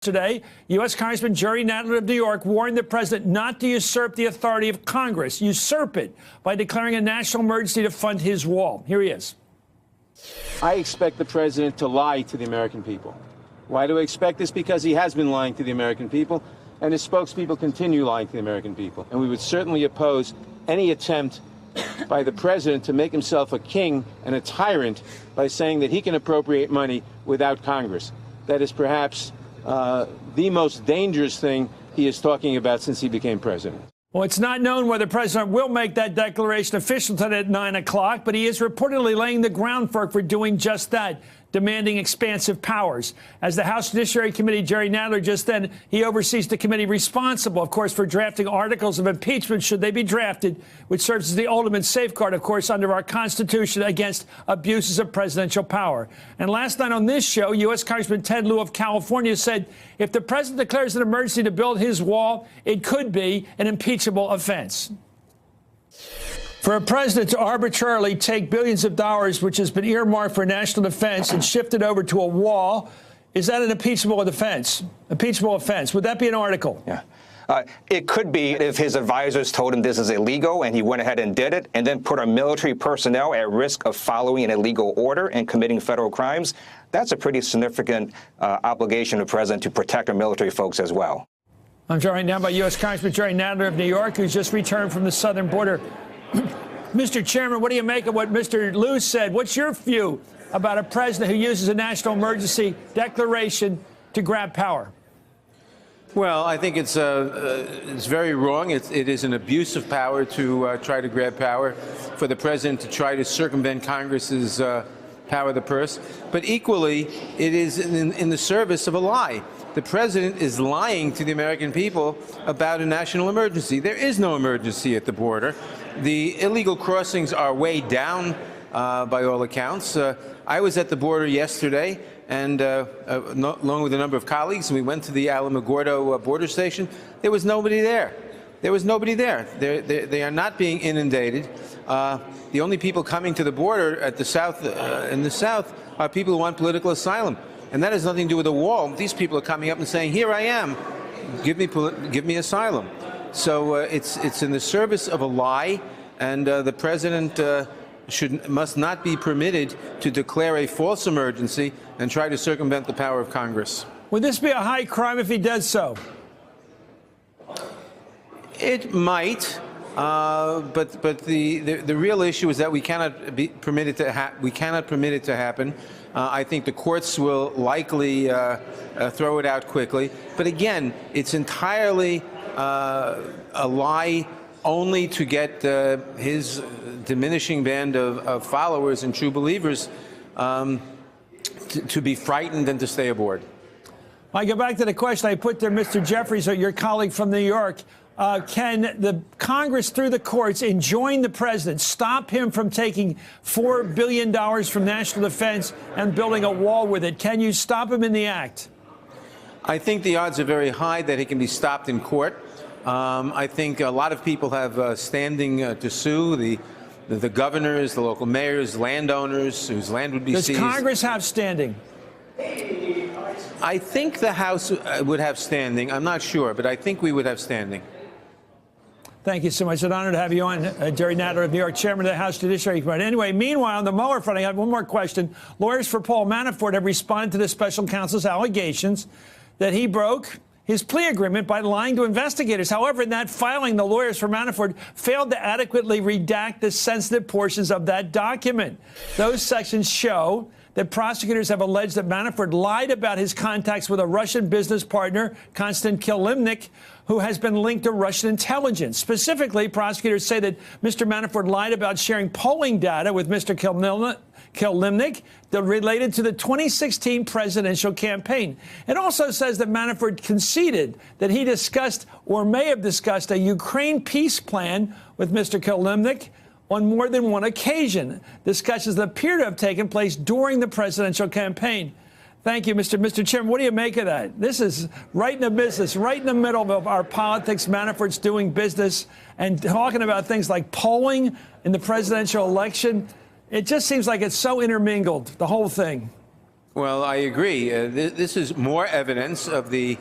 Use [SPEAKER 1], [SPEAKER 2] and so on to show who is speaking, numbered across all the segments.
[SPEAKER 1] Today, U.S. Congressman Jerry Nadler of New York warned the president not to usurp the authority of Congress, usurp it, by declaring a national emergency to fund his wall. Here he is.
[SPEAKER 2] I expect the president to lie to the American people. Why do I expect this? Because he has been lying to the American people, and his spokespeople continue lying to the American people. And we would certainly oppose any attempt by the president to make himself a king and a tyrant by saying that he can appropriate money without Congress. That is perhaps the most dangerous thing he is talking about since he became president.
[SPEAKER 1] Well, it's not known whether the president will make that declaration official today at 9 o'clock, but he is reportedly laying the groundwork for doing just that, demanding expansive powers. As the House Judiciary Committee, Jerry Nadler just then, he oversees the committee responsible, of course, for drafting articles of impeachment, should they be drafted, which serves as the ultimate safeguard, of course, under our Constitution against abuses of presidential power. And last night on this show, U.S. Congressman Ted Lieu of California said if the president declares an emergency to build his wall, it could be an impeachable offense. For a president to arbitrarily take billions of dollars, which has been earmarked for national defense, and shift it over to a wall, is that an impeachable offense? Impeachable offense. Would that be an article?
[SPEAKER 3] Yeah. It could be if his advisors told him this is illegal and he went ahead and did it and then put our military personnel at risk of following an illegal order and committing federal crimes. That's a pretty significant obligation of the president to protect our military folks as well.
[SPEAKER 1] I'm joined right now by U.S. Congressman Jerry Nadler of New York, who's just returned from the southern border. Mr. Chairman, what do you make of what Mr. Lieu said? What's your view about a president who uses a national emergency declaration to grab power?
[SPEAKER 4] Well, I think it's very wrong. It is an abuse of power to try to grab power, for the president to try to circumvent Congress's power of the purse. But equally, it is in the service of a lie. The president is lying to the American people about a national emergency. There is no emergency at the border. The illegal crossings are way down by all accounts. I was at the border yesterday, and along with a number of colleagues, and we went to the Alamogordo border station. There was nobody there. There was nobody there. They are not being inundated. The only people coming to the border at the south, in the south, are people who want political asylum. And that has nothing to do with the wall. These people are coming up and saying, here I am, give me asylum. So it's in the service of a lie, and the president must not be permitted to declare a false emergency and try to circumvent the power of Congress.
[SPEAKER 1] Would this be a high crime if he does so?
[SPEAKER 4] It might, but the real issue is that we cannot permit it to happen. I think the courts will likely throw it out quickly. But again, it's entirely a lie only to get his diminishing band of followers and true believers to be frightened and to stay aboard.
[SPEAKER 1] I go back to the question I put there, Mr. Jeffries, your colleague from New York. Can the Congress, through the courts, enjoin the president, stop him from taking $4 billion from national defense and building a wall with it? Can you stop him in the act?
[SPEAKER 4] I think the odds are very high that he can be stopped in court. I think a lot of people have standing to sue, the governors, the local mayors, landowners whose land would be seized.
[SPEAKER 1] Does Congress have standing?
[SPEAKER 4] I think the House would have standing. I'm not sure, but I think we would have standing.
[SPEAKER 1] Thank you so much. It's an honor to have you on, Jerry Nadler of New York, chairman of the House Judiciary Committee. Anyway, meanwhile, on the Mueller front, I have one more question. Lawyers for Paul Manafort have responded to the special counsel's allegations that he broke his plea agreement by lying to investigators. However, in that filing, the lawyers for Manafort failed to adequately redact the sensitive portions of that document. Those sections show that prosecutors have alleged that Manafort lied about his contacts with a Russian business partner, Konstantin Kilimnik, who has been linked to Russian intelligence. Specifically, prosecutors say that Mr. Manafort lied about sharing polling data with Mr. Kilimnik that related to the 2016 presidential campaign. It also says that Manafort conceded that he discussed or may have discussed a Ukraine peace plan with Mr. Kilimnik on more than one occasion. Discussions that appear to have taken place during the presidential campaign. Thank you, Mr. Chairman. What do you make of that? This is right in the business, right in the middle of our politics. Manafort's doing business and talking about things like polling in the presidential election. It just seems like it's so intermingled, the whole thing.
[SPEAKER 4] Well, I agree. This is more evidence of the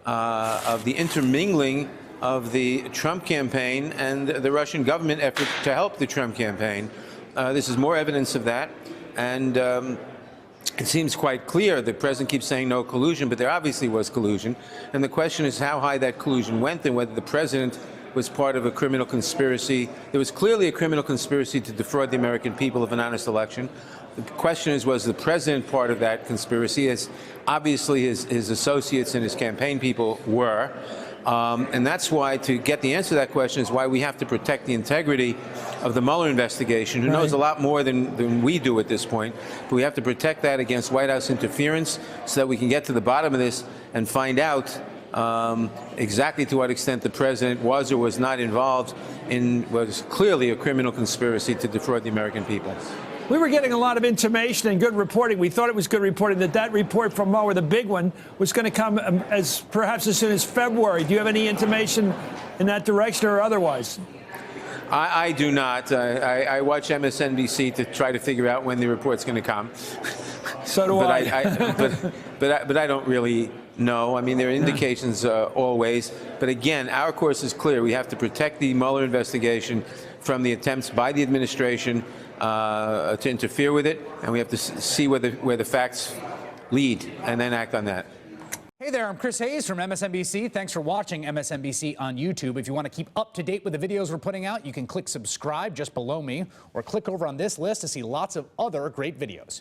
[SPEAKER 4] intermingling of the Trump campaign and the Russian government effort to help the Trump campaign. This is more evidence of that, and it seems quite clear. The president keeps saying no collusion, but there obviously was collusion. And the question is how high that collusion went and whether the president was part of a criminal conspiracy. There was clearly a criminal conspiracy to defraud the American people of an honest election. The question is, was the president part of that conspiracy? As obviously his associates and his campaign people were. And that's why, to get the answer to that question, is why we have to protect the integrity of the Mueller investigation, who knows a lot more than we do at this point. But we have to protect that against White House interference so that we can get to the bottom of this and find out exactly to what extent the president was or was not involved in what is clearly a criminal conspiracy to defraud the American people.
[SPEAKER 1] We were getting a lot of intimation and good reporting. We thought it was good reporting that report from Mueller, the big one, was going to come perhaps as soon as February. Do you have any intimation in that direction or otherwise?
[SPEAKER 4] I do not. I watch MSNBC to try to figure out when the report's going to come.
[SPEAKER 1] So do I.
[SPEAKER 4] But I don't really know. I mean, there are indications always. But again, our course is clear. We have to protect the Mueller investigation from the attempts by the administration to interfere with it, and we have to see where the facts lead and then act on that.
[SPEAKER 5] Hey there, I'm Chris Hayes from MSNBC. Thanks for watching MSNBC on YouTube. If you want to keep up to date with the videos we're putting out, you can click subscribe just below me or click over on this list to see lots of other great videos.